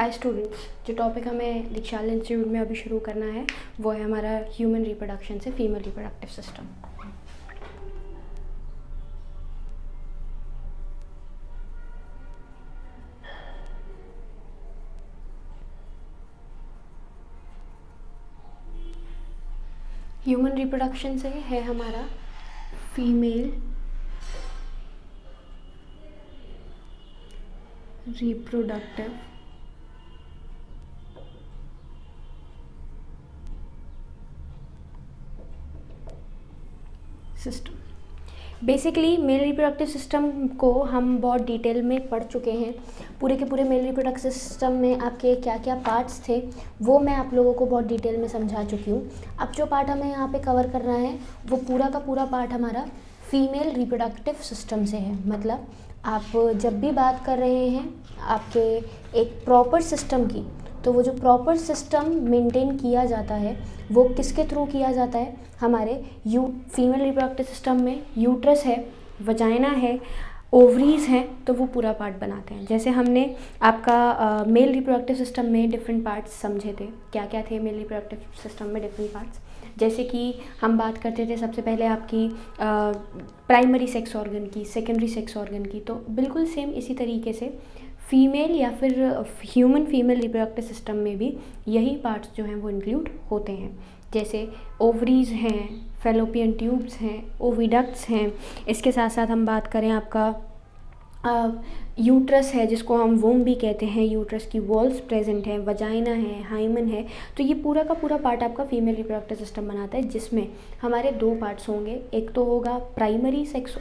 Hi students, जो topic हमें दीक्षाला institute में अभी शुरू करना है वो है हमारा ह्यूमन रिप्रोडक्शन से female reproductive system. Human reproduction से है हमारा female reproductive system. Basically mail reproductive system को हम बहुत डिटेल में पढ़ चुके हैं। पूरे के पूरे मेल रिप्रोडक्टिव सिस्टम में आपके क्या क्या पार्ट्स थे वो मैं आप लोगों को बहुत डिटेल में समझा चुकी हूँ। अब जो पार्ट हमें यहाँ पे कवर करना है वो पूरा का पूरा पार्ट हमारा फीमेल रिप्रोडक्टिव सिस्टम से है। मतलब आप जब भी बात कर रहे हैं आपके एक प्रॉपर सिस्टम की, तो वो जो प्रॉपर सिस्टम मेंटेन किया जाता है वो किसके थ्रू किया जाता है? हमारे फीमेल रिप्रोडक्टिव सिस्टम में यूट्रस है, वजाइना है, ओवरीज हैं, तो वो पूरा पार्ट बनाते हैं। जैसे हमने आपका मेल रिप्रोडक्टिव सिस्टम में डिफरेंट पार्ट्स समझे थे, क्या क्या थे मेल रिप्रोडक्टिव सिस्टम में डिफरेंट पार्ट्स। जैसे कि हम बात करते थे सबसे पहले आपकी प्राइमरी सेक्स ऑर्गन की, सेकेंडरी सेक्स ऑर्गन की, तो बिल्कुल सेम इसी तरीके से फीमेल या फिर ह्यूमन फीमेल रिप्रोडक्टिव सिस्टम में भी यही पार्ट्स जो हैं वो इंक्लूड होते हैं। जैसे ओवरीज हैं, फैलोपियन ट्यूब्स हैं, ओविडक्ट्स हैं। इसके साथ साथ हम बात करें आपका यूट्रस है जिसको हम वोम भी कहते हैं, यूट्रस की वॉल्स प्रेजेंट हैं, वजाइना है, हाइमन है। तो ये पूरा का पूरा पार्ट आपका फीमेल रिप्रोडक्टिव सिस्टम बनाता है, जिसमें हमारे दो पार्ट्स होंगे। एक तो होगा प्राइमरी सेक्स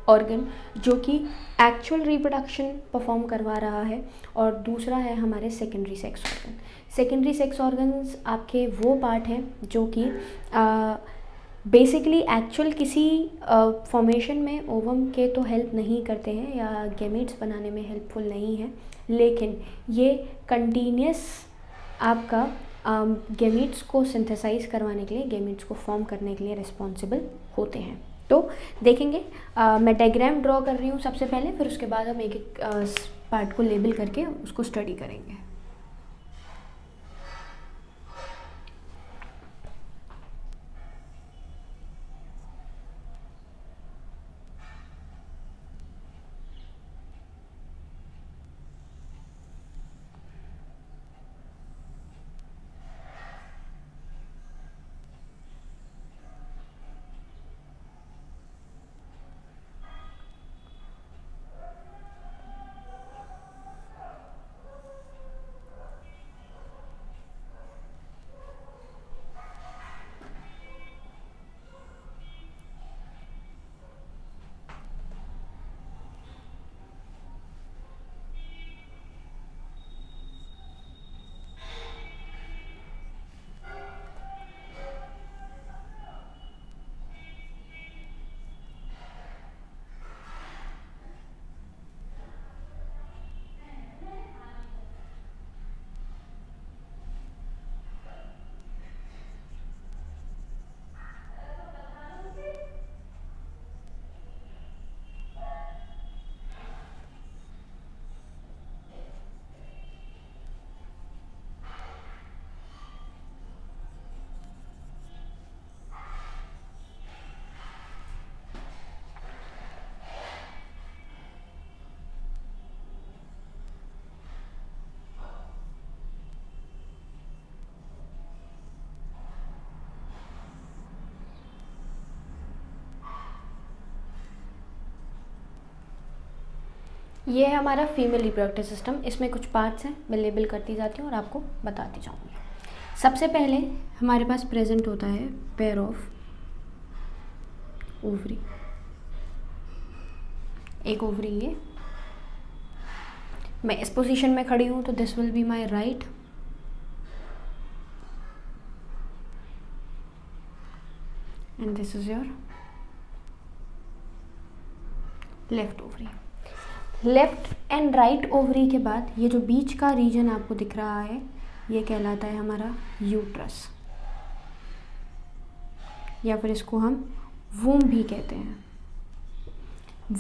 ऑर्गन जो कि एक्चुअल रिप्रोडक्शन परफॉर्म करवा रहा है, और दूसरा है हमारे secondary sex organ. Secondary sex organs आपके वो पार्ट हैं जो कि बेसिकली एक्चुअल किसी फॉर्मेशन में ओवम के तो हेल्प नहीं करते हैं या गैमेट्स बनाने में हेल्पफुल नहीं है, लेकिन ये कंटिन्यूस आपका गैमेट्स को सिंथेसाइज करवाने के लिए, गैमेट्स को फॉर्म करने के लिए रिस्पॉन्सिबल होते हैं। तो देखेंगे मैं डायग्राम ड्रॉ कर रही हूँ सबसे पहले, फिर उसके बाद हम एक एक पार्ट को लेबल करके उसको स्टडी करेंगे। ये है हमारा फीमेल रिप्रोडक्टिव सिस्टम। इसमें कुछ पार्ट्स हैं, मैं लेबल करती जाती हूँ और आपको बताती जाऊँगी। सबसे पहले हमारे पास प्रेजेंट होता है पेयर ऑफ ओवरी। एक ओवरी, ये मैं इस पोजीशन में खड़ी हूँ तो this will be my right, and this is your left ovary. Left and right ovary के बाद ये जो बीच का रीजन आपको दिख रहा है ये कहलाता है हमारा यूट्रस, या फिर इसको हम वूम भी कहते हैं।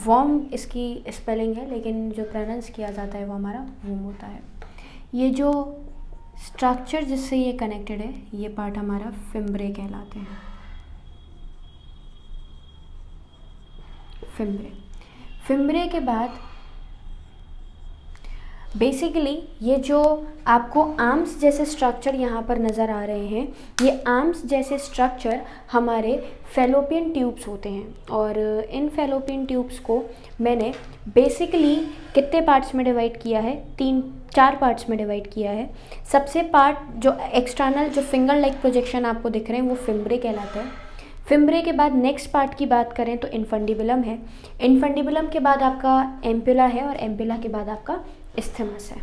वॉम इसकी स्पेलिंग है, लेकिन जो प्रोनाउंस किया जाता है वो हमारा वूम होता है। ये जो स्ट्रक्चर जिससे ये कनेक्टेड है, ये पार्ट हमारा फिम्ब्रे कहलाते हैं। फिम्ब्रे के बाद बेसिकली ये जो आपको आर्म्स जैसे स्ट्रक्चर यहाँ पर नज़र आ रहे हैं, ये आर्म्स जैसे स्ट्रक्चर हमारे फैलोपियन ट्यूब्स होते हैं। और इन फैलोपियन ट्यूब्स को मैंने बेसिकली कितने पार्ट्स में डिवाइड किया है, 3-4 पार्ट्स में डिवाइड किया है। सबसे पार्ट जो एक्सटर्नल जो फिंगर लाइक प्रोजेक्शन आपको दिख रहे हैं वो फिम्ब्रे कहलाता है। फिम्ब्रे के बाद नेक्स्ट पार्ट की बात करें तो इन्फंडिबुलम है। इन्फंडिबुलम के बाद आपका एम्पुला है और एम्पुला के बाद आपका इस्थमस है।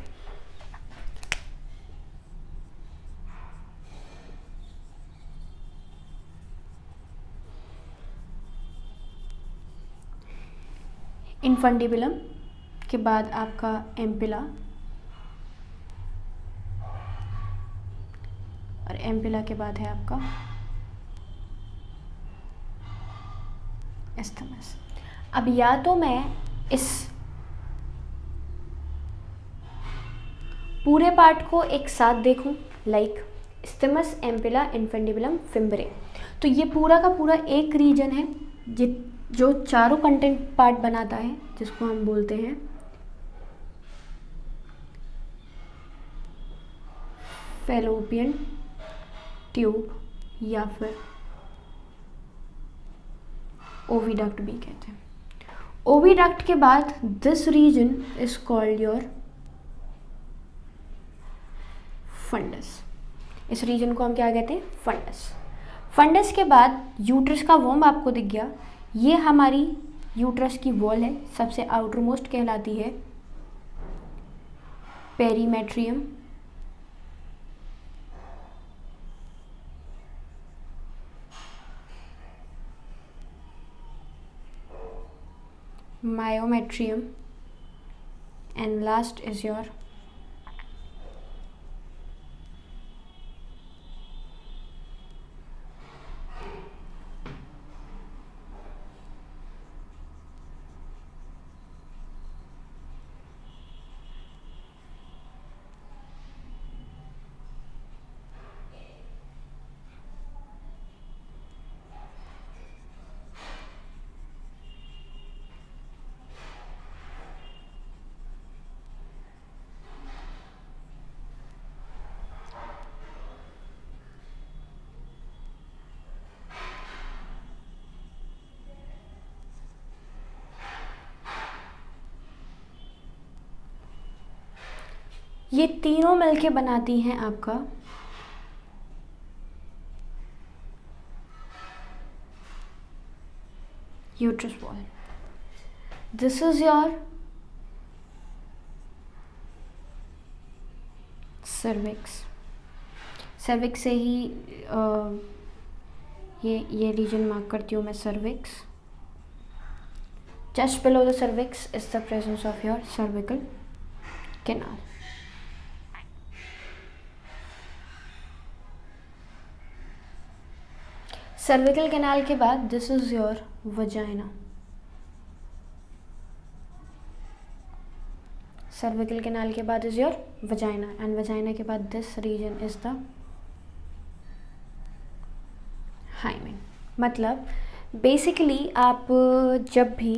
इन्फंडिबुलम के बाद आपका एम्पुला और एम्पुला के बाद है आपका इस्थमस। अब या तो मैं इस पूरे पार्ट को एक साथ देखूं, like isthmus, ampulla, infundibulum, fimbriae, तो ये पूरा का पूरा एक रीजन है जो चारों कंटेंट पार्ट बनाता है, जिसको हम बोलते हैं फैलोपियन ट्यूब या फिर ओविडक्ट भी कहते हैं। ओविडक्ट के बाद this region is called your fundus. इस रीजन को हम क्या कहते हैं, फंडस। फंडस के बाद यूट्रस का वॉर्म आपको दिख गया, ये हमारी यूट्रस की वॉल है, सबसे आउटर मोस्ट कहलाती है perimetrium. myometrium and last is your ये तीनों मिलके बनाती हैं आपका uterus wall. This is your cervix. Cervix से ही ये रीजन मार्क करती हूँ मैं, cervix. Just below the cervix is the presence of your cervical canal. Cervical canal के बाद this is your vagina. Cervical canal के बाद is your vagina and vagina के बाद this region is the hymen. मतलब बेसिकली आप जब भी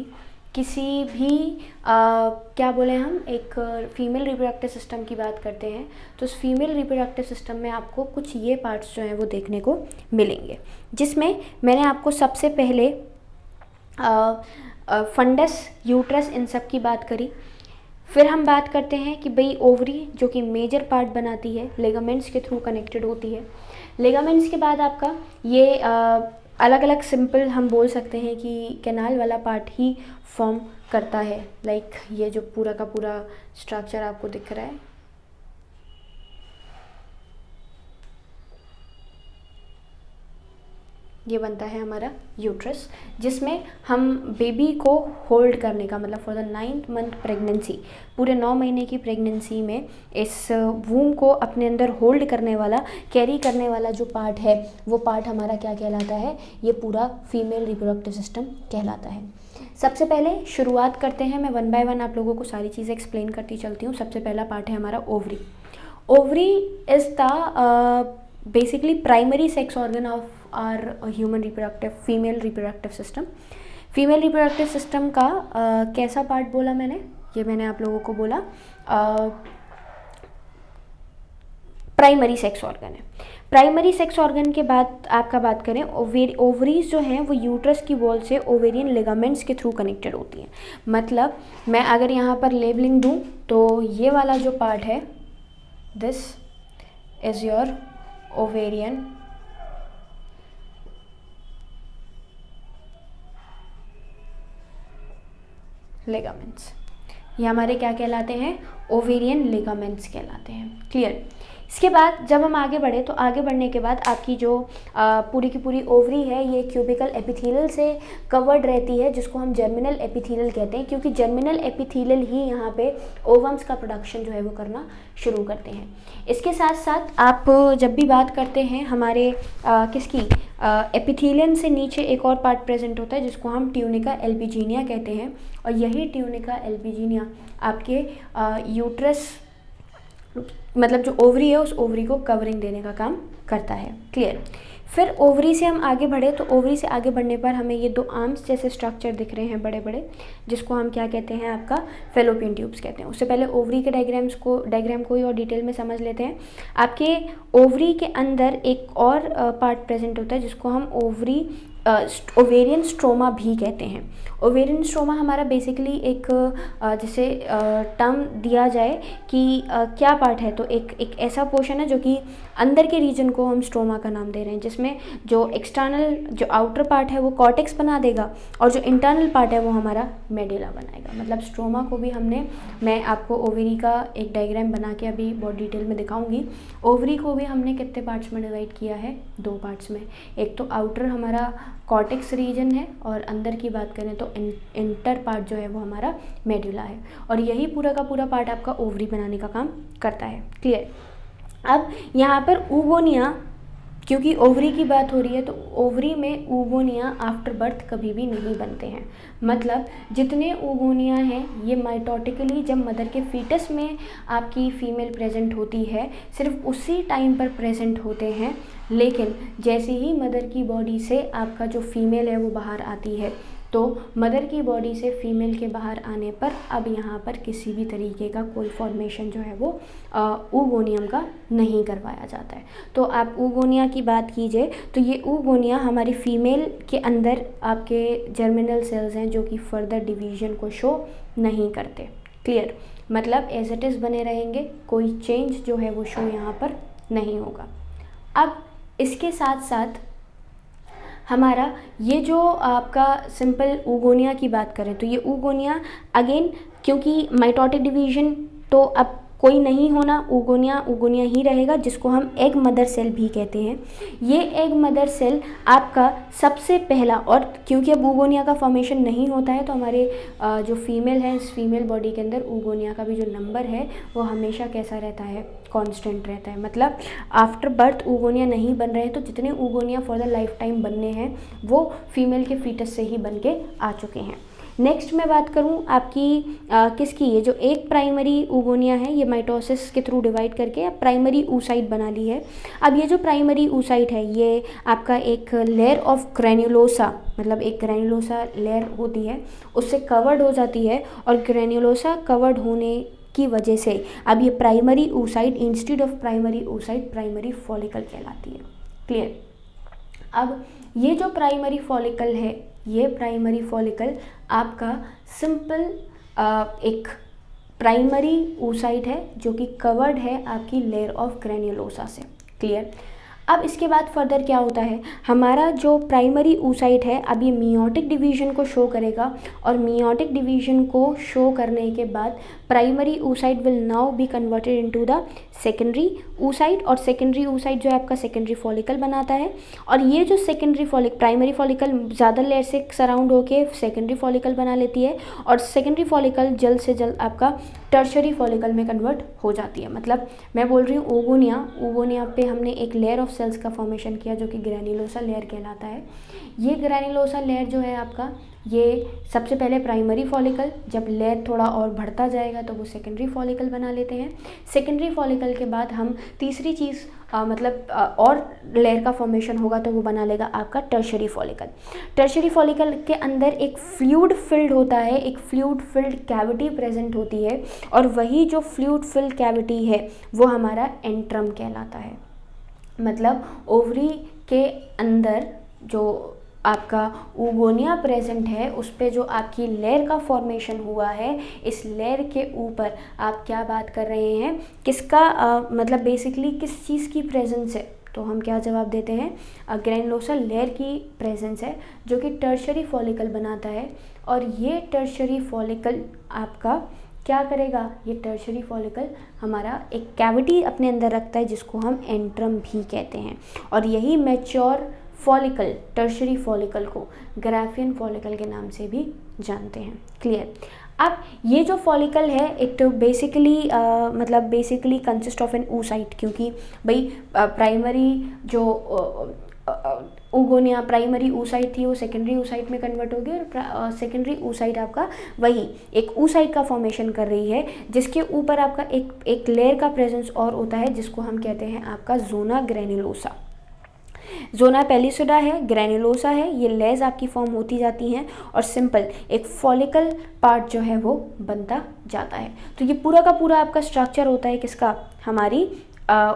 किसी भी क्या बोले हम एक फीमेल रिप्रोडक्टिव सिस्टम की बात करते हैं, तो उस फीमेल रिप्रोडक्टिव सिस्टम में आपको कुछ ये पार्ट्स जो हैं वो देखने को मिलेंगे, जिसमें मैंने आपको सबसे पहले फंडस, यूट्रस, इन सब की बात करी। फिर हम बात करते हैं कि भाई ओवरी जो कि मेजर पार्ट बनाती है, लिगामेंट्स के थ्रू कनेक्टेड होती है। लिगामेंट्स के बाद आपका ये अलग अलग सिंपल हम बोल सकते हैं कि कैनाल वाला पार्ट ही फॉर्म करता है, लाइक ये जो पूरा का पूरा स्ट्रक्चर आपको दिख रहा है, ये बनता है हमारा यूट्रस, जिसमें हम बेबी को होल्ड करने का मतलब for the 9th month pregnancy, पूरे 9 महीने की प्रेगनेंसी में इस वूम को अपने अंदर होल्ड करने वाला, कैरी करने वाला जो पार्ट है वो पार्ट हमारा क्या कहलाता है, ये पूरा फीमेल रिप्रोडक्टिव सिस्टम कहलाता है। सबसे पहले शुरुआत करते हैं, मैं 1 बाय 1 आप लोगों को सारी चीज़ें एक्सप्लेन करती चलती हूँ। सबसे पहला पार्ट है हमारा ovary. Ovary is the basically primary sex organ of our human reproductive female reproductive system. Female reproductive system का कैसा पार्ट बोला मैंने, ये मैंने आप लोगों को बोला प्राइमरी सेक्स ऑर्गन है। प्राइमरी सेक्स ऑर्गन के बाद आपका बात करें ओवरीज जो हैं वो यूट्रस की वॉल से ओवेरियन लिगामेंट्स के थ्रू कनेक्टेड होती हैं। मतलब मैं अगर यहाँ पर लेबलिंग दूँ तो ये वाला जो पार्ट है this is your ovarian ligaments, ये हमारे क्या कहलाते हैं, ओवेरियन लिगामेंट्स कहलाते हैं। क्लियर। इसके बाद जब हम आगे बढ़े तो आगे बढ़ने के बाद आपकी जो पूरी की पूरी ओवरी है ये क्यूबिकल एपिथेलियल से कवर्ड रहती है, जिसको हम जर्मिनल एपिथेलियल कहते हैं, क्योंकि जर्मिनल एपिथेलियल ही यहाँ पे ओवम्स का प्रोडक्शन जो है वो करना शुरू करते हैं। इसके साथ साथ आप जब भी बात करते हैं हमारे किसकी एपिथेलियन से नीचे एक और पार्ट प्रेजेंट होता है जिसको हम ट्यूनिका एल्पिजीनिया कहते हैं, और यही ट्यूनिका एल्पिजीनिया आपके यूट्रस मतलब जो ओवरी है उस ओवरी को कवरिंग देने का काम करता है। क्लियर। फिर ओवरी से हम आगे बढ़े तो ओवरी से आगे बढ़ने पर हमें ये दो आर्म्स जैसे स्ट्रक्चर दिख रहे हैं बड़े बड़े, जिसको हम क्या कहते हैं, आपका फेलोपियन ट्यूब्स कहते हैं। उससे पहले ओवरी के डायग्राम को ही और डिटेल में समझ लेते हैं। आपके ओवरी के अंदर एक और पार्ट प्रेजेंट होता है जिसको हम ओवेरियन स्ट्रोमा भी कहते हैं। ओवेरियन स्ट्रोमा हमारा बेसिकली एक जैसे टर्म दिया जाए कि क्या पार्ट है, तो एक ऐसा पोर्शन है जो कि अंदर के रीजन को हम स्ट्रोमा का नाम दे रहे हैं, जिसमें जो एक्सटर्नल जो आउटर पार्ट है वो कॉर्टेक्स बना देगा और जो इंटरनल पार्ट है वो हमारा मेडुला बनाएगा। मतलब स्ट्रोमा को भी मैं आपको ओवरी का एक डायग्राम बना के अभी बहुत डिटेल में दिखाऊंगी। ओवरी को भी हमने कितने पार्ट्स में डिवाइड किया है, 2 पार्ट्स में। एक तो आउटर हमारा कॉर्टेक्स रीजन है और अंदर की बात करें तो इंटर पार्ट जो है वो हमारा मेडुला है, और यही पूरा का पूरा पार्ट आपका ओवरी बनाने का काम करता है। क्लियर। अब यहाँ पर ऊगोनिया, क्योंकि ओवरी की बात हो रही है तो ओवरी में ऊगोनिया आफ्टर बर्थ कभी भी नहीं बनते हैं। मतलब जितने ऊगोनिया हैं ये माइटोटिकली जब मदर के फीटस में आपकी फीमेल प्रेजेंट होती है सिर्फ उसी टाइम पर प्रेजेंट होते हैं, लेकिन जैसे ही मदर की बॉडी से आपका जो फीमेल है वो बाहर आती है तो मदर की बॉडी से फीमेल के बाहर आने पर अब यहाँ पर किसी भी तरीके का कोई फॉर्मेशन जो है वो ऊगोनियम का नहीं करवाया जाता है। तो आप ऊगोनिया की बात कीजिए तो ये ऊगोनिया हमारी फीमेल के अंदर आपके जर्मिनल सेल्स हैं जो कि फर्दर डिवीजन को शो नहीं करते। क्लियर। मतलब एज इट इज़ बने रहेंगे, कोई चेंज जो है वो शो यहाँ पर नहीं होगा। अब इसके साथ साथ हमारा ये जो आपका सिंपल ऊगोनिया की बात करें तो ये ऊगोनिया अगेन क्योंकि माइटोटिक डिवीजन तो अब कोई नहीं होना, ऊगोनिया ही रहेगा, जिसको हम एग मदर सेल भी कहते हैं। ये एग मदर सेल आपका सबसे पहला, और क्योंकि अब ऊगोनिया का फॉर्मेशन नहीं होता है तो हमारे जो फीमेल है इस फीमेल बॉडी के अंदर ऊगोनिया का भी जो नंबर है वो हमेशा कैसा रहता है, कांस्टेंट रहता है। मतलब आफ्टर बर्थ ऊगोनिया नहीं बन रहे हैं तो जितने oogonia for the life time बनने हैं वो फीमेल के फीटस से ही बन के आ चुके हैं। नेक्स्ट मैं बात करूं आपकी किसकी, ये जो एक प्राइमरी ऊगोनिया है ये माइटोसिस के थ्रू डिवाइड करके अब प्राइमरी oocyte बना ली है। अब ये जो प्राइमरी oocyte है ये आपका एक लेयर ऑफ ग्रैन्युलोसा, मतलब एक ग्रैन्युलोसा लेयर होती है उससे कवर्ड हो जाती है, और ग्रैन्युलोसा कवर्ड होने की वजह से अब ये primary oocyte instead of primary oocyte primary follicle कहलाती है। क्लियर। अब ये जो प्राइमरी फॉलिकल है ये प्राइमरी फॉलिकल आपका सिंपल एक प्राइमरी oocyte है जो कि कवर्ड है आपकी लेयर ऑफ ग्रैन्युलोसा से। क्लियर। अब इसके बाद फर्दर क्या होता है, हमारा जो प्राइमरी oocyte है अब ये मियोटिक डिवीजन को शो करेगा, और मियोटिक डिवीजन को शो करने के बाद primary oocyte will now be converted into the secondary oocyte, और सेकेंडरी oocyte जो है आपका सेकेंडरी फॉलिकल बनाता है। और ये जो प्राइमरी फॉलिकल ज़्यादा लेयर से सराउंड होके सेकेंडरी फॉलिकल बना लेती है, और सेकेंडरी फॉलिकल जल्द से जल्द आपका टर्शरी फॉलिकल में कन्वर्ट हो जाती है। मतलब मैं बोल रही हूँ ऊगोनिया पे हमने एक लेयर ऑफ सेल्स का फॉर्मेशन किया जो कि ग्रैन्युलोसा लेयर कहलाता है। ये ग्रैन्युलोसा लेयर जो है आपका ये सबसे पहले प्राइमरी फॉलिकल, जब लेयर थोड़ा और बढ़ता जाएगा तो वो सेकेंडरी फॉलिकल बना लेते हैं। सेकेंडरी फॉलिकल के बाद हम तीसरी चीज़ और लेयर का फॉर्मेशन होगा तो वो बना लेगा आपका टर्शरी फॉलिकल। टर्शरी फॉलिकल के अंदर एक फ्लूइड फिल्ड होता है, एक फ्लूइड फिल्ड कैविटी प्रेजेंट होती है, और वही जो फ्लूइड फिल्ड कैविटी है वो हमारा एंट्रम कहलाता है। मतलब ओवरी के अंदर जो आपका oogonia प्रेजेंट है, उस पे जो आपकी लेयर का फॉर्मेशन हुआ है, इस लेयर के ऊपर आप क्या बात कर रहे हैं, किसका मतलब बेसिकली किस चीज़ की प्रेजेंस है, तो हम क्या जवाब देते हैं, ग्रैनुलोसा लेयर की प्रेजेंस है, जो कि टर्शरी फॉलिकल बनाता है। और ये टर्शरी फॉलिकल आपका क्या करेगा, ये टर्शरी फॉलिकल हमारा एक कैविटी अपने अंदर रखता है जिसको हम एंट्रम भी कहते हैं, और यही मैच्योर फॉलिकल, टर्शरी फॉलिकल को ग्राफियन फॉलिकल के नाम से भी जानते हैं। क्लियर। अब ये जो फॉलिकल है it basically consist of an oocyte, क्योंकि भाई प्राइमरी जो oogonia प्राइमरी oocyte थी वो सेकेंडरी oocyte में कन्वर्ट हो गई, और सेकेंडरी oocyte आपका वही एक oocyte का फॉर्मेशन कर रही है, जिसके ऊपर आपका एक लेयर का प्रेजेंस और होता है जिसको हम कहते हैं आपका जोना ग्रैनुलोसा। जोना पेलिसिडा है, ग्रैनुलोसा है, ये लेयर्स आपकी फॉर्म होती जाती हैं और सिंपल एक फॉलिकल पार्ट जो है वो बनता जाता है। तो ये पूरा का पूरा आपका स्ट्रक्चर होता है किसका, हमारी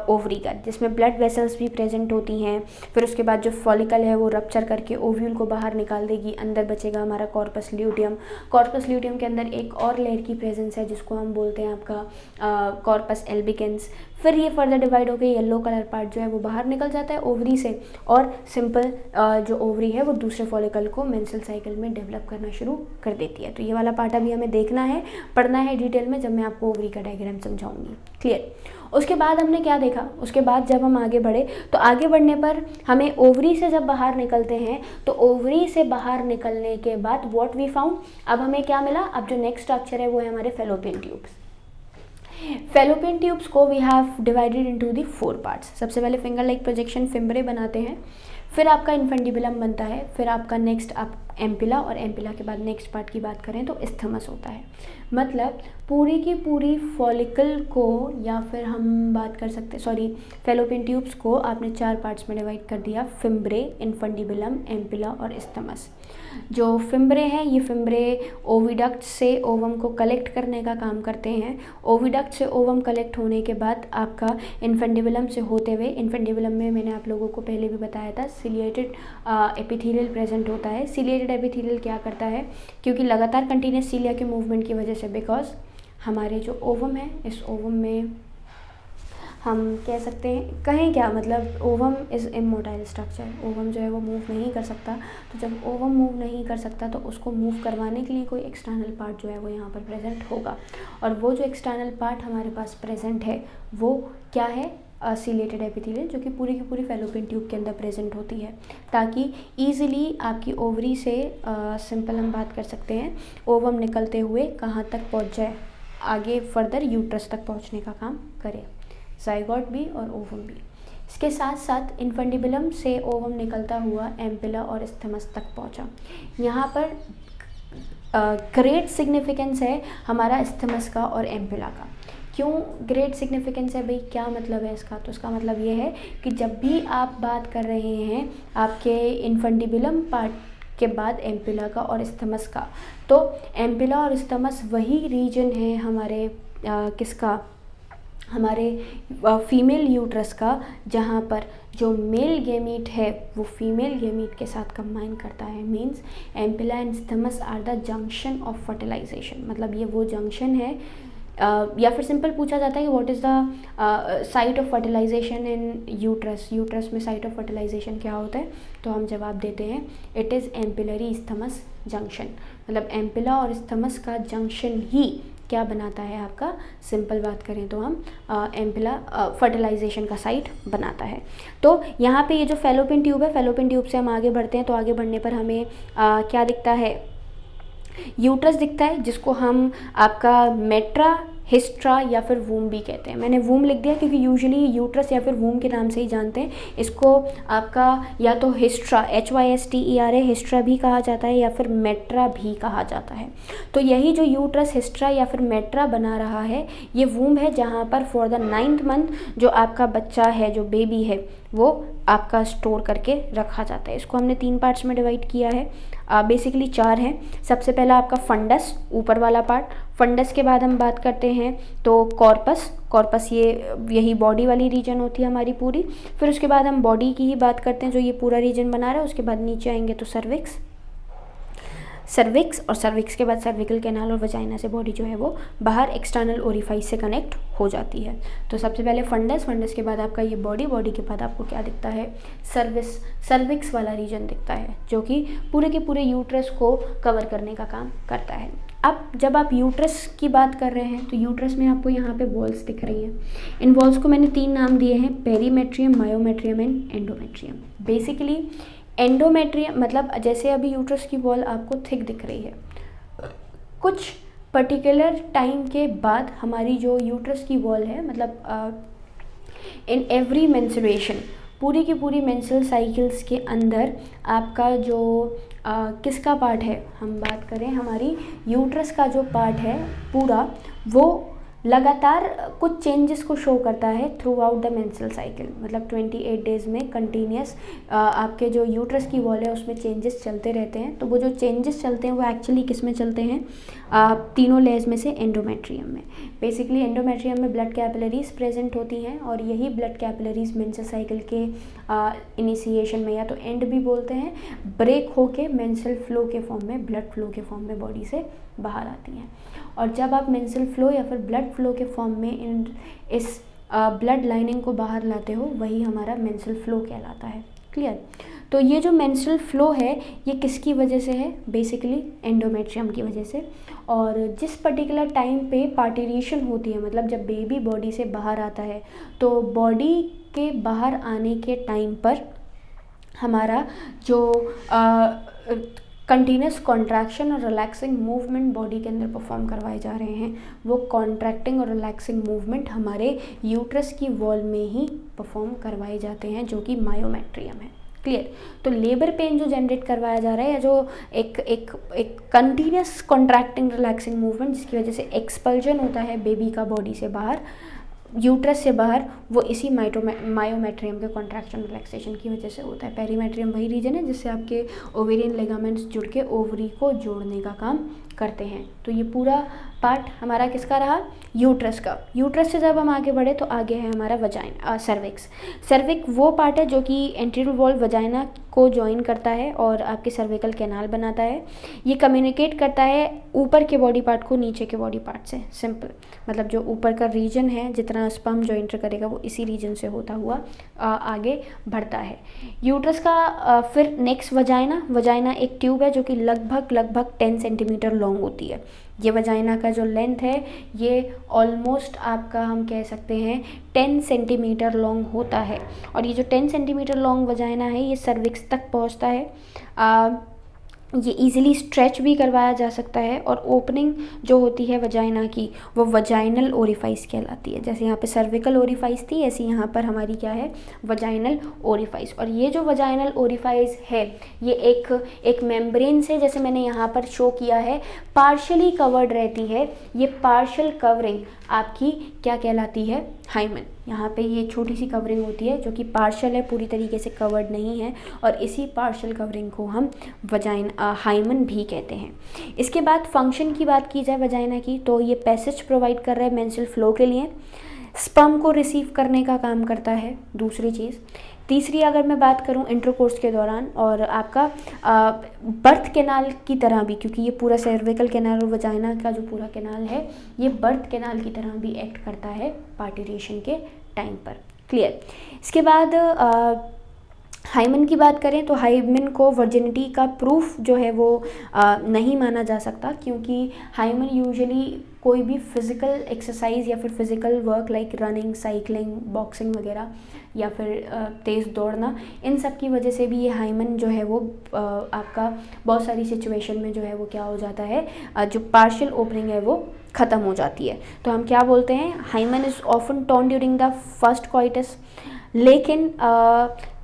ओवरी का, जिसमें ब्लड वेसल्स भी प्रेजेंट होती हैं। फिर उसके बाद जो फॉलिकल है वो रप्चर करके ओव्यूल को बाहर निकाल देगी, अंदर बचेगा हमारा कॉर्पस ल्यूटियम। कॉर्पस ल्यूटियम के अंदर एक और लेयर की प्रेजेंस है जिसको हम बोलते हैं आपका कॉर्पस एल्बिकेंस। फिर ये फर्दर डिवाइड होकर येलो कलर पार्ट जो है वो बाहर निकल जाता है ओवरी से, और सिंपल जो ओवरी है वो दूसरे फॉलिकल को मेंस्ट्रुअल साइकिल में डेवलप करना शुरू कर देती है। तो ये वाला पार्ट अभी हमें देखना है, पढ़ना है डिटेल में, जब मैं आपको ओवरी का डायग्राम समझाऊंगी। क्लियर। उसके बाद हमने क्या देखा, उसके बाद जब हम आगे बढ़े तो आगे बढ़ने पर हमें ओवरी से जब बाहर निकलते हैं तो ओवरी से बाहर निकलने के बाद व्हाट वी फाउंड, अब हमें क्या मिला, अब जो नेक्स्ट स्ट्रक्चर है वो है हमारे फेलोपियन ट्यूब्स। फेलोपियन ट्यूब्स को we have divided into the 4 parts. सबसे पहले फिंगर लाइक प्रोजेक्शन फिम्ब्रे बनाते हैं, फिर आपका इन्फेंडिबुलम बनता है, फिर आपका नेक्स्ट आप एम्पिला, और एम्पिला के बाद नेक्स्ट पार्ट की बात करें तो इस्थमस होता है। मतलब पूरी की पूरी फॉलिकल को, या फिर हम बात कर सकते फेलोपियन ट्यूब्स को आपने 4 पार्ट्स में डिवाइड कर दिया, फिम्ब्रे, इन्फेंडिबुलम, एम्पिला और इस्थमस। जो फिम्ब्रे हैं ये फिम्ब्रे ओविडक्ट से ओवम को कलेक्ट करने का काम करते हैं। ओविडक्ट से ओवम कलेक्ट होने के बाद आपका इन्फेंडिबुलम से होते हुए, इन्फेंडिबुलम में मैंने आप लोगों को पहले भी बताया था सिलिएटेड एपिथेलियल प्रेजेंट होता है। सिलिएटेड एपिथेलियल क्या करता है, क्योंकि लगातार कंटिन्यूस सीलिया के मूवमेंट की वजह से, बिकॉज हमारे जो ओवम है, इस ओवम में हम कह सकते हैं, कहें क्या, मतलब ovum is immotile structure, ovum जो है वो मूव नहीं कर सकता। तो जब ओवम मूव नहीं कर सकता तो उसको मूव करवाने के लिए कोई एक्सटर्नल पार्ट जो है वो यहाँ पर प्रेजेंट होगा, और वो जो एक्सटर्नल पार्ट हमारे पास प्रेजेंट है वो क्या है, सिलेटेड एपिथेलियल, जो कि पूरी की पूरी फेलोपियन ट्यूब के अंदर प्रेजेंट होती है, ताकि ईजिली आपकी ओवरी से सिंपल हम बात कर सकते हैं ओवम निकलते हुए कहाँ तक पहुँच जाए, आगे फर्दर यूट्रस तक पहुँचने का काम करे, जाइगोट भी और ओवम भी। इसके साथ साथ इन्फेंडिबुलम से ओवम निकलता हुआ एम्पिला और इस्थमस तक पहुंचा। यहाँ पर ग्रेट सिग्निफिकेंस है हमारा इस्थमस का और एम्पिला का। क्यों ग्रेट सिग्निफिकेंस है भाई, क्या मतलब है इसका, तो इसका मतलब ये है कि जब भी आप बात कर रहे हैं आपके इन्फेंडिबुलम पार्ट के बाद एम्पिला का और इस्थमस का, तो एम्पिला और इस्थमस वही रीजन है हमारे किसका, हमारे फीमेल यूट्रस का, जहाँ पर जो मेल गेमीट है वो फीमेल गेमीट के साथ कंबाइन करता है। Means ampulla and isthmus are the junction of fertilization, मतलब ये वो जंक्शन है, या फिर सिंपल पूछा जाता है कि what is the site of fertilization in uterus, uterus में साइट ऑफ फर्टिलाइजेशन क्या होता है, तो हम जवाब देते हैं it is ampullary isthmus junction. मतलब एम्पिला और इस्थमस का जंक्शन ही क्या बनाता है आपका, सिंपल बात करें तो हम एम्पिला फर्टिलाइजेशन का साइट बनाता है। तो यहाँ पे ये जो फेलोपियन ट्यूब है, फेलोपियन ट्यूब से हम आगे बढ़ते हैं, तो आगे बढ़ने पर हमें क्या दिखता है, यूट्रस दिखता है, जिसको हम आपका मेट्रा हिस्ट्रा या फिर वूम भी कहते हैं। मैंने वूम लिख दिया क्योंकि यूजुअली यूट्रस या फिर वूम के नाम से ही जानते हैं इसको। आपका या तो हिस्ट्रा HYSTERA हिस्ट्रा भी कहा जाता है या फिर मेट्रा भी कहा जाता है। तो यही जो यूट्रस हिस्ट्रा या फिर मेट्रा बना रहा है ये वूम है, जहाँ पर फॉर द 9th मंथ जो आपका बच्चा है, जो बेबी है, वो आपका स्टोर करके रखा जाता है। इसको हमने 3 पार्ट्स में डिवाइड किया है, बेसिकली 4 हैं। सबसे पहला आपका फंडस, ऊपर वाला पार्ट। फंडस के बाद हम बात करते हैं तो कॉर्पस। कॉर्पस यही बॉडी वाली रीजन होती है हमारी पूरी। फिर उसके बाद हम बॉडी की ही बात करते हैं जो ये पूरा रीजन बना रहा है। उसके बाद नीचे आएंगे तो सर्विक्स और सर्विक्स के बाद सर्विकल कैनाल और वजाइना से बॉडी जो है वो बाहर एक्सटर्नल ओरिफाइस से कनेक्ट हो जाती है। तो सबसे पहले फंडस के बाद आपका ये बॉडी के बाद आपको क्या दिखता है, सर्विक्स वाला रीजन दिखता है जो कि पूरे के पूरे यूट्रस को कवर करने का काम करता है। अब जब आप यूट्रस की बात कर रहे हैं तो यूट्रस में आपको यहाँ पे वॉल्स दिख रही हैं। इन वॉल्स को मैंने 3 नाम दिए हैं, perimetrium, myometrium and endometrium. Basically endometrium मतलब जैसे अभी यूट्रस की वॉल आपको थिक दिख रही है, कुछ पर्टिकुलर टाइम के बाद हमारी जो यूट्रस की वॉल है, मतलब इन एवरी मेंस्ट्रुएशन, पूरी की पूरी मेंस्ट्रुअल साइकिल्स के अंदर आपका जो किसका पार्ट है, हम बात करें हमारी यूट्रस का जो पार्ट है पूरा, वो लगातार कुछ चेंजेस को शो करता है through out the menstrual cycle. मतलब 28 डेज़ में कंटिन्यूस आपके जो यूट्रस की वॉल है उसमें चेंजेस चलते रहते हैं। तो वो जो चेंजेस चलते हैं वो एक्चुअली किस में चलते हैं, तीनों लेयर्स में से एंडोमेट्रियम में। बेसिकली एंडोमेट्रियम में ब्लड कैपिलरीज प्रेजेंट होती हैं और यही ब्लड कैपिलरीज मेंस्ट्रुअल साइकिल के इनिशिएशन में या तो एंड भी बोलते हैं, ब्रेक होके मेंस्ट्रुअल फ्लो के फॉर्म में, ब्लड फ्लो के फॉर्म में बॉडी से बाहर आती हैं। और जब आप मेंस्ट्रुअल फ्लो या फिर ब्लड फ्लो के फॉर्म में इस ब्लड लाइनिंग को बाहर लाते हो, वही हमारा मेंस्ट्रुअल फ्लो कहलाता है। क्लियर? तो ये जो मेंस्ट्रुअल फ्लो है ये किसकी वजह से है, बेसिकली एंडोमेट्रियम की वजह से। और जिस पर्टिकुलर टाइम पे पार्टिशन होती है, मतलब जब बेबी बॉडी से बाहर आता है, तो बॉडी के बाहर आने के टाइम पर हमारा जो कंटिन्यूस कॉन्ट्रैक्शन और रिलैक्सिंग मूवमेंट बॉडी के अंदर परफॉर्म करवाए जा रहे हैं, वो कॉन्ट्रैक्टिंग और रिलैक्सिंग मूवमेंट हमारे यूट्रस की वॉल में ही परफॉर्म करवाए जाते हैं, जो कि मायोमेट्रियम है। क्लियर? तो लेबर पेन जो जनरेट करवाया जा रहा है, या जो एक कंटिन्यूस कॉन्ट्रैक्टिंग रिलैक्सिंग मूवमेंट जिसकी वजह से एक्सपल्जन होता है बेबी का बॉडी से बाहर, यूट्रस से बाहर, वो इसी मायोमेट्रियम के कॉन्ट्रैक्शन रिलैक्सेशन की वजह से होता है। पेरीमेट्रियम वही रीजन है जिससे आपके ओवेरियन लिगामेंट्स जुड़ के ओवरी को जोड़ने का काम करते हैं। तो ये पूरा पार्ट हमारा किसका रहा, यूट्रस का। यूट्रस से जब हम आगे बढ़े तो आगे है हमारा वजाइना, सर्विक्स। सर्विक वो पार्ट है जो कि एंटीरियर वॉल वजाइना को ज्वाइन करता है और आपके सर्विकल कैनाल बनाता है। ये कम्युनिकेट करता है ऊपर के बॉडी पार्ट को नीचे के बॉडी पार्ट से। सिंपल, मतलब जो ऊपर का रीजन है, जितना स्पर्म जो एंटर करेगा वो इसी रीजन से होता हुआ आगे बढ़ता है। यूट्रस का फिर नेक्स्ट वजाइना एक ट्यूब है जो कि लगभग 10 सेंटीमीटर लॉन्ग होती है। ये वजाइना का जो लेंथ है ये ऑलमोस्ट आपका हम कह सकते हैं 10 सेंटीमीटर लॉन्ग होता है। और ये जो 10 सेंटीमीटर लॉन्ग वजाइना है ये सर्विक्स तक पहुंचता है। ये इजीली स्ट्रेच भी करवाया जा सकता है और ओपनिंग जो होती है वजाइना की वो वजाइनल ओरिफाइस कहलाती है। जैसे यहाँ पे सर्विकल ओरिफाइस थी, ऐसे यहाँ पर हमारी क्या है, वजाइनल ओरिफाइस। और ये जो वजाइनल ओरिफाइस है ये एक मेम्ब्रेन से, जैसे मैंने यहाँ पर शो किया है, पार्शली कवर्ड रहती है। ये पार्शल कवरिंग आपकी क्या कहलाती है, हाइमन। यहाँ पे ये छोटी सी कवरिंग होती है जो कि पार्शल है, पूरी तरीके से कवर्ड नहीं है, और इसी पार्शल कवरिंग को हम हाइमन भी कहते हैं। इसके बाद फंक्शन की बात की जाए वजाइना की, तो ये पैसेज प्रोवाइड कर रहा है मेंस्ट्रुअल फ्लो के लिए, स्पर्म को रिसीव करने का काम करता है, दूसरी चीज़। तीसरी अगर मैं बात करूं इंटरकोर्स के दौरान, और आपका बर्थ कैनाल की तरह भी, क्योंकि ये पूरा सर्विकल कैनाल और वजाइना का जो पूरा कैनाल है ये बर्थ कैनाल की तरह भी एक्ट करता है पार्टिशन के टाइम पर। क्लियर? इसके बाद हाइमन की बात करें तो हाइमन को वर्जिनिटी का प्रूफ जो है वो नहीं माना जा सकता, क्योंकि हाइमन यूजुअली कोई भी फिज़िकल एक्सरसाइज या फिर physical work like running, cycling, boxing वगैरह या फिर तेज़ दौड़ना, इन सब की वजह से भी ये हाइमन जो है वो आपका बहुत सारी सिचुएशन में जो है वो क्या हो जाता है, जो पार्शियल ओपनिंग है वो ख़त्म हो जाती है। तो हम क्या बोलते हैं, hymen is often torn during the first coitus, लेकिन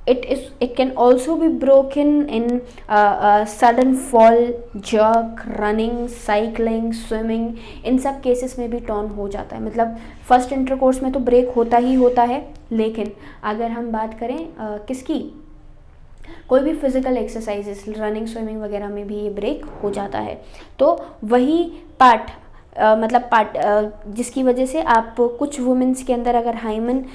it can also be broken in sudden fall, jerk, running, cycling, swimming, इन सब केसेस में भी टॉर्न हो जाता है। मतलब फर्स्ट इंटरकोर्स में तो ब्रेक होता ही होता है, लेकिन अगर हम बात करें किसकी, कोई भी फिज़िकल एक्सरसाइजेस, रनिंग, स्विमिंग वगैरह में भी ये ब्रेक हो जाता है। तो वही पार्ट जिसकी वजह से आप कुछ वुमेन्स के अंदर अगर हाइमन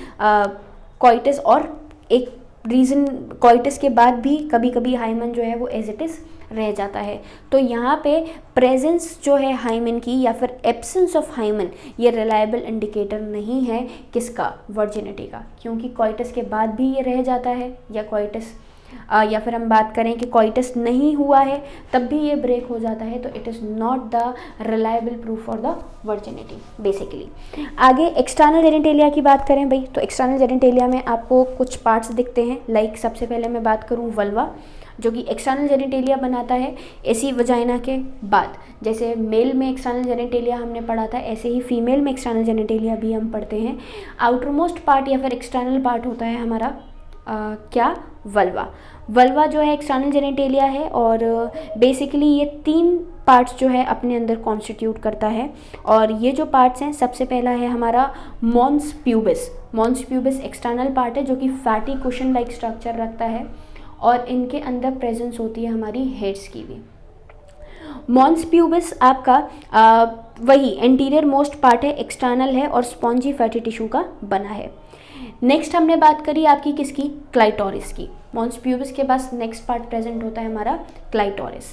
कॉइटस और एक रीज़न कॉइटस के बाद भी कभी कभी हाइमन जो है वो एज इट इज़ रह जाता है। तो यहाँ पे प्रेजेंस जो है हाइमन की या फिर एब्सेंस ऑफ हाइमन, ये रिलायबल इंडिकेटर नहीं है किसका, वर्जिनिटी का, क्योंकि कॉइटस के बाद भी ये रह जाता है, या कॉइटस या फिर हम बात करें कि कॉइटस नहीं हुआ है तब भी ये ब्रेक हो जाता है, तो it is not the reliable proof for the virginity basically. आगे एक्सटर्नल जेनिटेलिया की बात करें भाई, तो एक्सटर्नल जेनिटेलिया में आपको कुछ पार्ट्स दिखते हैं। लाइक सबसे पहले मैं बात करूँ वल्वा, जो कि एक्सटर्नल जेनिटेलिया बनाता है ऐसी वजाइना के बाद। जैसे मेल में एक्सटर्नल जेनिटेलिया हमने पढ़ा था, ऐसे ही फीमेल में एक्सटर्नल जेनिटेलिया भी हम पढ़ते हैं। आउटरमोस्ट पार्ट या फिर एक्सटर्नल पार्ट होता है हमारा क्या, वल्वा। वल्वा जो है एक्सटर्नल जेनिटेलिया है, और बेसिकली ये 3 पार्ट्स जो है अपने अंदर कॉन्स्टिट्यूट करता है। और ये जो पार्ट्स हैं, सबसे पहला है हमारा mons pubis. Mons pubis external part है जो कि फैटी कुशन लाइक स्ट्रक्चर रखता है, और इनके अंदर प्रेजेंस होती है हमारी हेड्स की भी। मॉन्स प्यूबिस आपका वही एंटीरियर मोस्ट पार्ट है, एक्सटर्नल है और स्पॉन्जी फैटी टिश्यू का बना है। नेक्स्ट हमने बात करी आपकी किसकी, क्लाइटोरिस की। मॉन्स प्यूबिस के पास नेक्स्ट पार्ट प्रेजेंट होता है हमारा क्लाइटोरिस।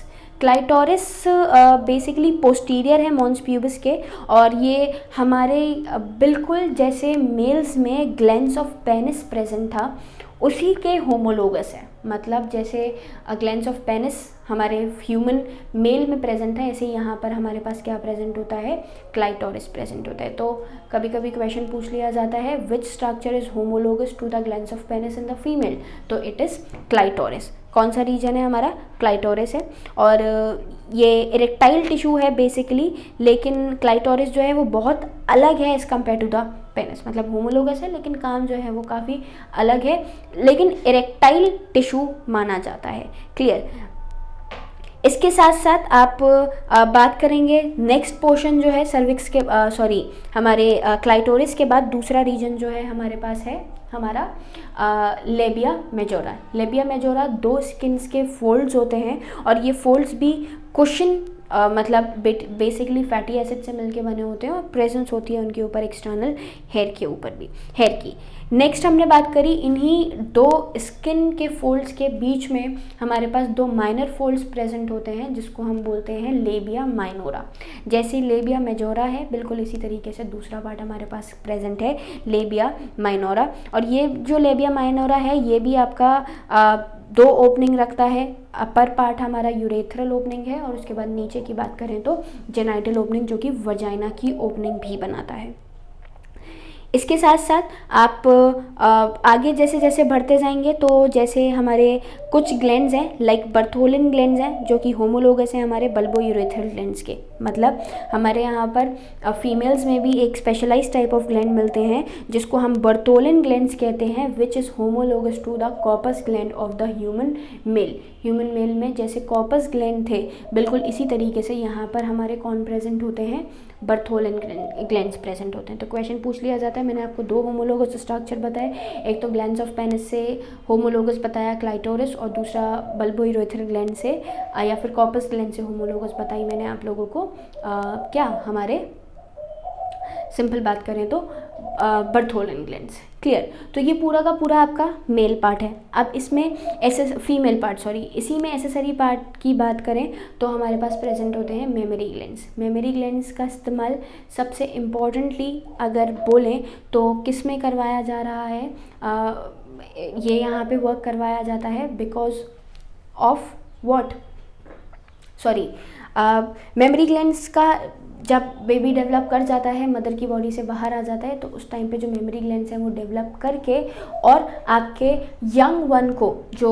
क्लाइटोरिस बेसिकली पोस्टीरियर है मॉन्स प्यूबिस के, और ये हमारे बिल्कुल जैसे मेल्स में ग्लैंड्स ऑफ पेनिस प्रेजेंट था उसी के होमोलोगस है। मतलब जैसे ग्लैंड्स ऑफ पेनिस हमारे ह्यूमन मेल में प्रेजेंट है, ऐसे यहाँ पर हमारे पास क्या प्रेजेंट होता है, क्लाइटोरिस प्रेजेंट होता है। तो कभी कभी क्वेश्चन पूछ लिया जाता है which structure is homologous to the glands of penis in the female, तो इट इज़ क्लाइटोरिस। कौन सा रीजन है हमारा, क्लाइटोरिस है। और ये इरेक्टाइल टिश्यू है बेसिकली, लेकिन क्लाइटोरिस जो है वो बहुत अलग है as compared to the penis. मतलब होमोलोगस है लेकिन काम जो है वो काफ़ी अलग है, लेकिन इरेक्टाइल टिश्यू माना जाता है। क्लियर। इसके साथ साथ आप बात करेंगे नेक्स्ट पोर्शन जो है सर्विक्स के हमारे क्लाइटोरिस के बाद दूसरा रीजन जो है हमारे पास है हमारा labia majora. Labia majora 2 skins के फोल्ड्स होते हैं, और ये फोल्ड्स भी कुशन मतलब बेसिकली फैटी एसिड से मिलके बने होते हैं, और प्रेजेंस होती है उनके ऊपर एक्सटर्नल हेयर के ऊपर भी, हेयर की। नेक्स्ट हमने बात करी इन्हीं 2 स्किन के फोल्ड्स के बीच में हमारे पास 2 माइनर फोल्ड्स प्रेजेंट होते हैं, जिसको हम बोलते हैं लेबिया माइनोरा। जैसे लेबिया मेजोरा है बिल्कुल इसी तरीके से दूसरा पार्ट हमारे पास प्रेजेंट है लेबिया माइनोरा। और ये जो लेबिया माइनोरा है ये भी आपका 2 ओपनिंग रखता है। अपर पार्ट हमारा यूरेथ्रल ओपनिंग है, और उसके बाद नीचे की बात करें तो जेनाइटल ओपनिंग, जो कि वजाइना की ओपनिंग भी बनाता है। इसके साथ साथ आप आगे जैसे जैसे बढ़ते जाएंगे तो जैसे हमारे कुछ ग्लैंड्स हैं लाइक बर्थोलिन ग्लैंड्स हैं जो कि होमोलोगस हैं हमारे बल्बो यूरेथ्रल ग्लैंड्स के। मतलब हमारे यहाँ पर फीमेल्स में भी एक स्पेशलाइज टाइप ऑफ ग्लैंड मिलते हैं जिसको हम बर्थोलिन ग्लैंड्स कहते हैं, which is homologous to the corpus gland of the human male. Human male में जैसे कॉर्पस ग्लैंड थे बिल्कुल इसी तरीके से यहाँ पर हमारे कौन प्रेजेंट होते हैं, बर्थोलिन ग्लैंड्स प्रेजेंट होते हैं। तो क्वेश्चन पूछ लिया जाता है, मैंने आपको 2 होमोलोगस स्ट्रक्चर बताए, एक तो ग्लैंड्स ऑफ पेनिस से होमोलोगस बताया क्लाइटोरिस, और दूसरा बल्बो यूरेथ्रल ग्लैंड से या फिर कॉर्पस ग्लैंड से होमोलोगस बताई मैंने आप लोगों को। क्या हमारे सिंपल बात करें तो बर्थोलन ग्लैंड्स। क्लियर। तो ये पूरा का पूरा आपका मेल पार्ट है। अब इसमें फीमेल पार्ट, सॉरी, इसी में एसेसरी पार्ट की बात करें तो हमारे पास प्रेजेंट होते हैं मेमोरी ग्लैंड्स। मेमोरी ग्लैंड्स का इस्तेमाल सबसे इम्पॉर्टेंटली अगर बोलें तो किस में करवाया जा रहा है, ये यहाँ पे वर्क करवाया जाता है because of what, sorry, mammary glands का जब बेबी डेवलप कर जाता है, मदर की बॉडी से बाहर आ जाता है, तो उस टाइम पे जो मेमोरी ग्लैंड्स हैं वो डेवलप करके और आपके यंग वन को, जो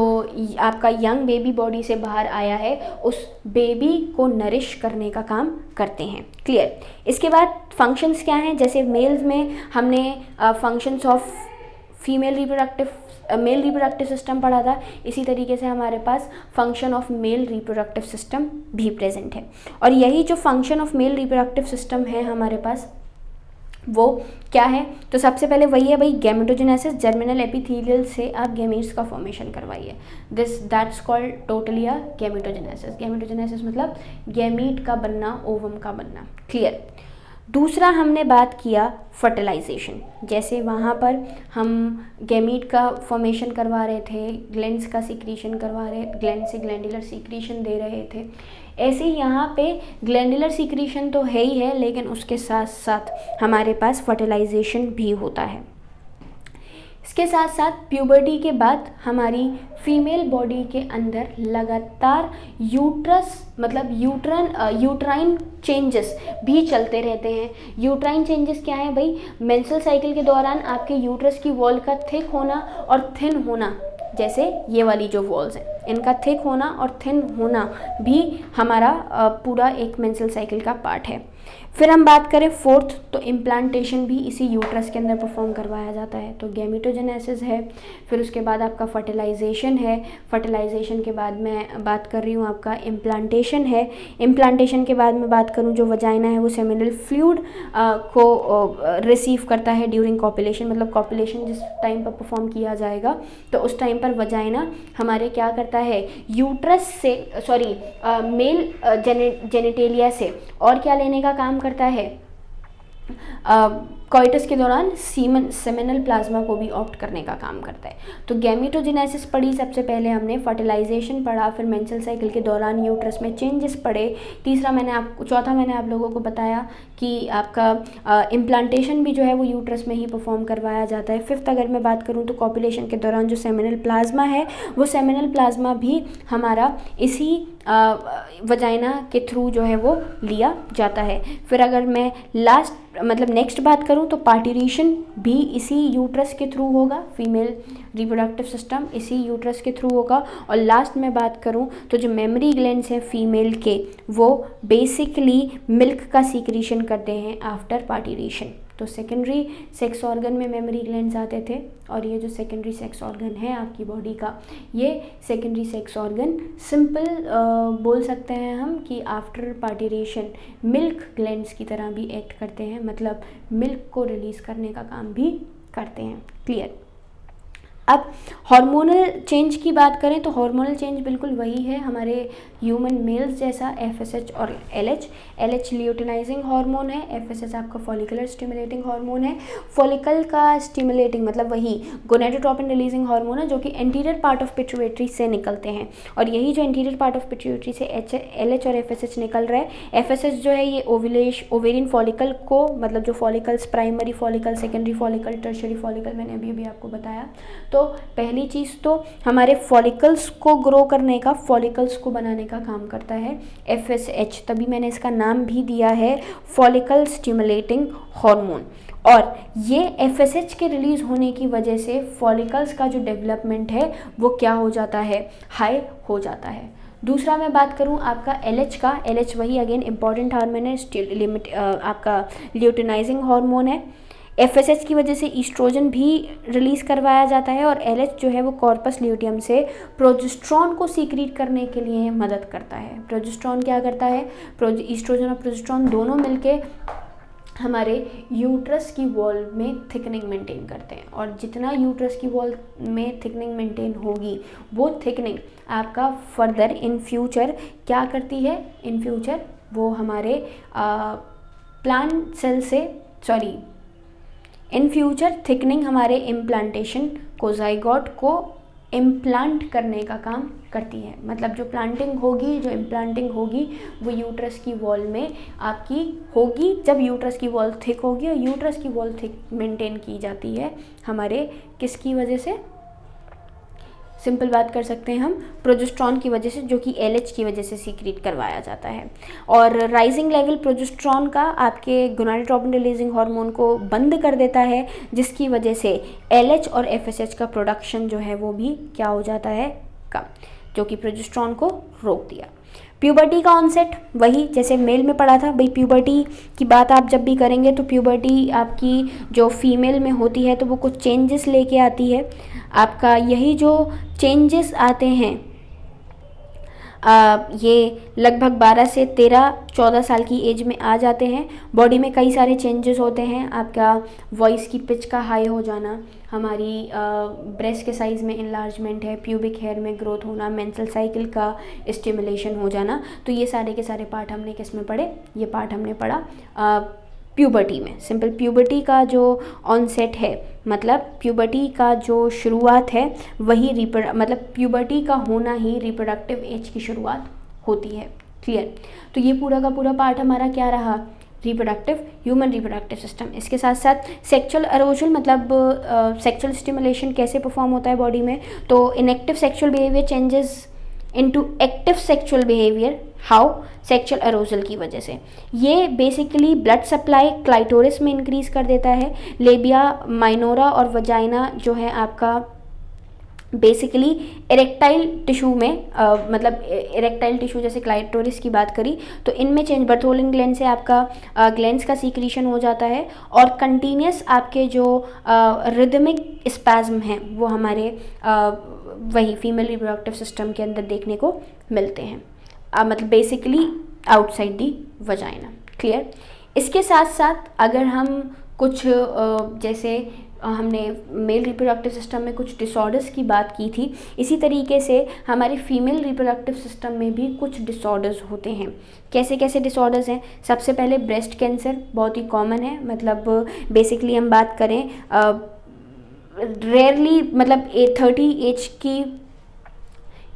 आपका यंग बेबी बॉडी से बाहर आया है, उस बेबी को नरिश करने का काम करते हैं। क्लियर। इसके बाद फंक्शंस क्या हैं, जैसे मेल्स में हमने functions of male reproductive system पढ़ा था, इसी तरीके से हमारे पास function of male reproductive system भी प्रेजेंट है। और यही जो function of male reproductive system है हमारे पास, वो क्या है, तो सबसे पहले वही है भाई गैमेटोजेनेसिस। जर्मिनल एपिथेलियल से आप गैमीट्स का फॉर्मेशन करवाइए, that's called totally a gametogenesis. Gametogenesis मतलब गैमीट का बनना, ओवम का बनना। क्लियर। दूसरा हमने बात किया फर्टिलाइजेशन, जैसे वहाँ पर हम गैमीट का फॉर्मेशन करवा रहे थे, ग्लैंड्स का सीक्रेशन करवा रहे, ग्लैंड से ग्लैंडुलर सीक्रेशन दे रहे थे, ऐसे ही यहाँ पे ग्लैंडुलर सीक्रेशन तो है ही है, लेकिन उसके साथ साथ हमारे पास फर्टिलाइजेशन भी होता है। इसके साथ साथ प्यूबर्टी के बाद हमारी फीमेल बॉडी के अंदर लगातार यूट्रस मतलब यूट्राइन चेंजेस भी चलते रहते हैं। यूट्राइन चेंजेस क्या है भाई, मेंस्ट्रुअल साइकिल के दौरान आपके यूट्रस की वॉल का थिक होना और थिन होना, जैसे ये वाली जो वॉल्स हैं इनका थिक होना और थिन होना भी हमारा पूरा एक मेंस्ट्रुअल साइकिल का पार्ट है। फिर हम बात करें फोर्थ, तो इम्प्लांटेशन भी इसी यूट्रस के अंदर परफॉर्म करवाया जाता है। तो गैमेटोजेनेसिस है, फिर उसके बाद आपका फर्टिलाइजेशन है, फर्टिलाइजेशन के बाद मैं बात कर रही हूँ आपका इम्प्लांटेशन है, इम्प्लांटेशन के बाद मैं बात करूँ जो वजाइना है वो सेमिनल फ्लूइड को रिसीव करता है ड्यूरिंग कॉपुलेशन, मतलब कॉपुलेशन जिस टाइम पर परफॉर्म किया जाएगा तो उस टाइम पर वजाइना हमारे क्या करता है, यूट्रस से, सॉरी, मेल जेनिटेलिया से और क्या लेने का काम करता है, कोइटस के दौरान सेमिनल प्लाज्मा को भी ऑप्ट करने का काम करता है। तो गैमेटोजेनेसिस पढ़ी सबसे पहले हमने, फर्टिलाइजेशन पढ़ा, फिर मेंस्ट्रुअल साइकिल के दौरान यूट्रस में चेंजेस पढ़े, चौथा मैंने आप लोगों को बताया कि आपका इम्प्लांटेशन भी जो है वो यूट्रस में ही परफॉर्म करवाया जाता है। फिफ्थ अगर मैं बात करूँ तो कॉपुलेशन के दौरान जो सेमिनल प्लाज्मा है वो सेमिनल प्लाज्मा भी हमारा इसी वजाइना के थ्रू जो है वो लिया जाता है। फिर अगर मैं नेक्स्ट बात करूँ तो पार्टिशन भी इसी यूट्रस के थ्रू होगा, फीमेल रिप्रोडक्टिव सिस्टम इसी यूट्रस के थ्रू होगा। और लास्ट में बात करूँ तो जो मेमोरी ग्लैंड्स हैं फीमेल के, वो बेसिकली मिल्क का सीक्रेशन करते हैं आफ्टर पार्टिशन। तो सेकेंडरी सेक्स ऑर्गन में मेमोरी ग्लैंड्स आते थे, और ये जो सेकेंडरी सेक्स ऑर्गन है आपकी बॉडी का, ये सेकेंडरी सेक्स ऑर्गन सिंपल बोल सकते हैं हम कि आफ्टर पार्टिशन मिल्क ग्लैंड्स की तरह भी एक्ट करते हैं, मतलब मिल्क को रिलीज़ करने का काम भी करते हैं। क्लियर। अब हार्मोनल चेंज की बात करें तो हार्मोनल चेंज बिल्कुल वही है हमारे ह्यूमन मेल्स जैसा, FSH और LH। LH ल्यूटिनाइजिंग हार्मोन है, FSH आपका फॉलिकुलर स्टिमुलेटिंग हार्मोन है। फॉलिकल का स्टिमुलेटिंग मतलब वही गोनेडोट्रोपिन रिलीजिंग हार्मोन है जो कि एंटीरियर पार्ट ऑफ पिट्यूटरी से निकलते हैं, और यही जो एंटीरियर पार्ट ऑफ पिट्यूटरी से LH और FSH निकल रहा है। FSH जो है ये ओवेरियन फॉलिकल को, मतलब जो follicles, primary follicle, secondary follicle, tertiary follicle, मैंने अभी आपको बताया। तो पहली चीज़ तो हमारे फॉलिकल्स को ग्रो करने का, फॉलिकल्स को बनाने का काम करता है FSH, तभी मैंने इसका नाम भी दिया है फॉलिकल स्टिमुलेटिंग हार्मोन। और ये FSH के रिलीज़ होने की वजह से फॉलिकल्स का जो डेवलपमेंट है वो क्या हो जाता है, हाई हो जाता है। दूसरा मैं बात करूं आपका LH का, LH वही अगेन इंपॉर्टेंट हार्मोन है, आपका ल्यूटिनाइजिंग हार्मोन है। FSH की वजह से ईस्ट्रोजन भी रिलीज़ करवाया जाता है, और LH जो है वो कॉर्पस ल्यूटियम से प्रोजेस्टेरॉन को सीक्रेट करने के लिए मदद करता है। प्रोजेस्टेरॉन क्या करता है, ईस्ट्रोजन और प्रोजेस्टेरॉन दोनों मिलके हमारे यूट्रस की वॉल में थिकनिंग मेंटेन करते हैं, और जितना यूट्रस की वॉल में थिकनिंग मेंटेन होगी वो थिकनिंग आपका फर्दर इन फ्यूचर क्या करती है, इन फ्यूचर वो हमारे प्लांट सेल से, सॉरी, इन फ्यूचर थिकनिंग हमारे इम्प्लांटेशन को, जाइगोट को इम्प्लांट करने का काम करती है। मतलब जो प्लांटिंग होगी, जो इम्प्लांटिंग होगी वो यूट्रस की वॉल में आपकी होगी, जब यूट्रस की वॉल थिक होगी। और यूट्रस की वॉल थिक मेंटेन की जाती है हमारे किसकी वजह से, सिंपल बात कर सकते हैं हम, प्रोजेस्टेरॉन की वजह से, जो कि एलएच की वजह से सीक्रेट करवाया जाता है। और राइजिंग लेवल प्रोजेस्टेरॉन का आपके गोनाडोट्रोपिन रिलीजिंग हार्मोन को बंद कर देता है, जिसकी वजह से एलएच और एफएसएच का प्रोडक्शन जो है वो भी क्या हो जाता है, कम, जो कि प्रोजेस्टेरॉन को रोक दिया। प्यूबर्टी का ऑनसेट वही जैसे मेल में पढ़ा था भाई, प्यूबर्टी की बात आप जब भी करेंगे तो प्यूबर्टी आपकी जो फीमेल में होती है तो वो कुछ चेंजेस लेके आती है। आपका यही जो चेंजेस आते हैं ये लगभग 12 से 13-14 साल की एज में आ जाते हैं। बॉडी में कई सारे चेंजेस होते हैं, आपका वॉइस की पिच का हाई हो जाना, हमारी ब्रेस्ट के साइज़ में इनलार्जमेंट है, प्यूबिक हेयर में ग्रोथ होना, मेंस्ट्रुअल साइकिल का स्टिमुलेशन हो जाना। तो ये सारे के सारे पार्ट हमने किस में पढ़े, ये पार्ट हमने पढ़ा प्यूबर्टी में। सिंपल प्यूबर्टी का जो ऑनसेट है, मतलब प्यूबर्टी का जो शुरुआत है वही मतलब प्यूबर्टी का होना ही रिप्रोडक्टिव एज की शुरुआत होती है। क्लियर? तो ये पूरा का पूरा पार्ट हमारा क्या रहा, रिप्रोडक्टिव, ह्यूमन रिप्रोडक्टिव सिस्टम। इसके साथ साथ सेक्सुअल अरोजल, मतलब सेक्सुअल स्टिमुलेशन कैसे परफॉर्म होता है बॉडी में। तो inactive sexual behaviour changes into active sexual behaviour, how, sexual arousal की वजह से। ये बेसिकली ब्लड सप्लाई क्लाइटोरिस में इंक्रीज कर देता है। लेबिया माइनोरा और वजाइना जो है आपका बेसिकली इरेक्टाइल टिश्यू में मतलब इरेक्टाइल टिश्यू जैसे क्लाइटोरिस की बात करी तो इनमें चेंज, बर्थोलिन ग्लैंड से आपका ग्लैंड्स का सीक्रीशन हो जाता है। और कंटिन्यूस आपके जो रिदमिक स्पैज्म हैं वो हमारे वही फीमेल रिप्रोडक्टिव सिस्टम के अंदर देखने को मिलते हैं, मतलब basically outside the vagina. Clear? इसके साथ साथ अगर हम कुछ जैसे हमने मेल रिप्रोडक्टिव सिस्टम में कुछ डिसऑर्डर्स की बात की थी, इसी तरीके से हमारे फीमेल रिप्रोडक्टिव सिस्टम में भी कुछ डिसऑर्डर्स होते हैं। कैसे कैसे डिसऑर्डर्स हैं? सबसे पहले ब्रेस्ट कैंसर बहुत ही कॉमन है, मतलब बेसिकली हम बात करें रेयरली, मतलब 30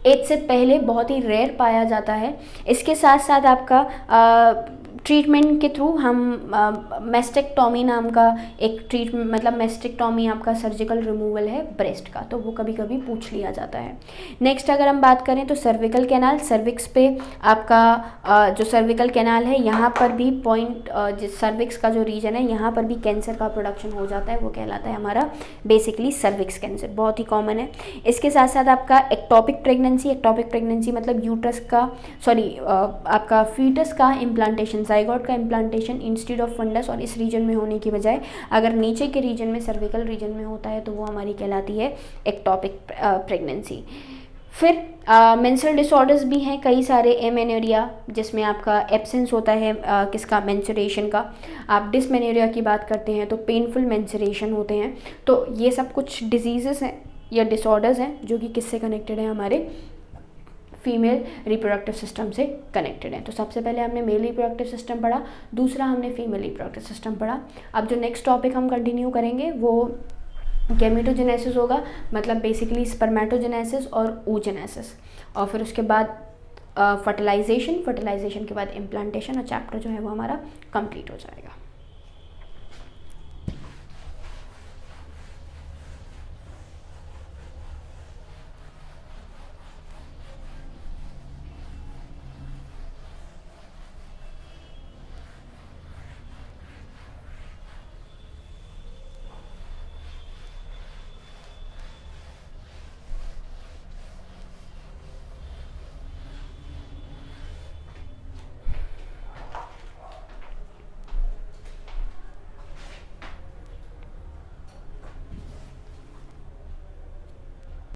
एज से पहले बहुत ही रेयर पाया जाता है। इसके साथ साथ आपका ट्रीटमेंट के थ्रू हम मेस्टेक्टॉमी नाम का एक ट्रीटमेंट, मतलब मेस्टेक्टॉमी आपका सर्जिकल रिमूवल है ब्रेस्ट का, तो वो कभी कभी पूछ लिया जाता है। नेक्स्ट अगर हम बात करें तो सर्विकल कैनाल, सर्विक्स पे आपका जो सर्विकल कैनाल है यहाँ पर भी पॉइंट, सर्विक्स का जो रीजन है यहाँ पर भी कैंसर का प्रोडक्शन हो जाता है, वो कहलाता है हमारा बेसिकली सर्विक्स कैंसर, बहुत ही कॉमन है। इसके साथ साथ आपका एक्टोपिक प्रेगनेंसी, एक्टोपिक प्रेगनेंसी मतलब यूट्रस का आपका फीटस का इम्प्लांटेशन, जाइगोट का इम्प्लांटेशन इंस्टेड ऑफ फंडस और इस रीजन में होने की बजाय अगर नीचे के रीजन में, सर्विकल रीजन में होता है तो वो हमारी कहलाती है एक्टोपिक प्रेगनेंसी। फिर मेंस्ट्रुअल डिसऑर्डर्स भी हैं कई सारे, एमेनोरिया जिसमें आपका एब्सेंस होता है किसका, मेंस्ट्रुएशन का। आप डिसमेनोरिया की बात करते हैं तो पेनफुल मेंस्ट्रुएशन होते हैं। तो ये सब कुछ डिजीज़ेस हैं या डिसऑर्डर्स हैं जो कि किससे कनेक्टेड है, हमारे फीमेल रिप्रोडक्टिव सिस्टम से कनेक्टेड है। तो सबसे पहले हमने मेल रिप्रोडक्टिव सिस्टम पढ़ा, दूसरा हमने फीमेल रिप्रोडक्टिव सिस्टम पढ़ा। अब जो नेक्स्ट टॉपिक हम कंटिन्यू करेंगे वो गैमेटोजेनेसिस होगा, मतलब बेसिकली स्पर्मेटोजेनेसिस और oogenesis, और फिर उसके बाद फर्टिलाइजेशन के बाद इम्प्लांटेशन, और चैप्टर जो है वो हमारा कंप्लीट हो जाएगा।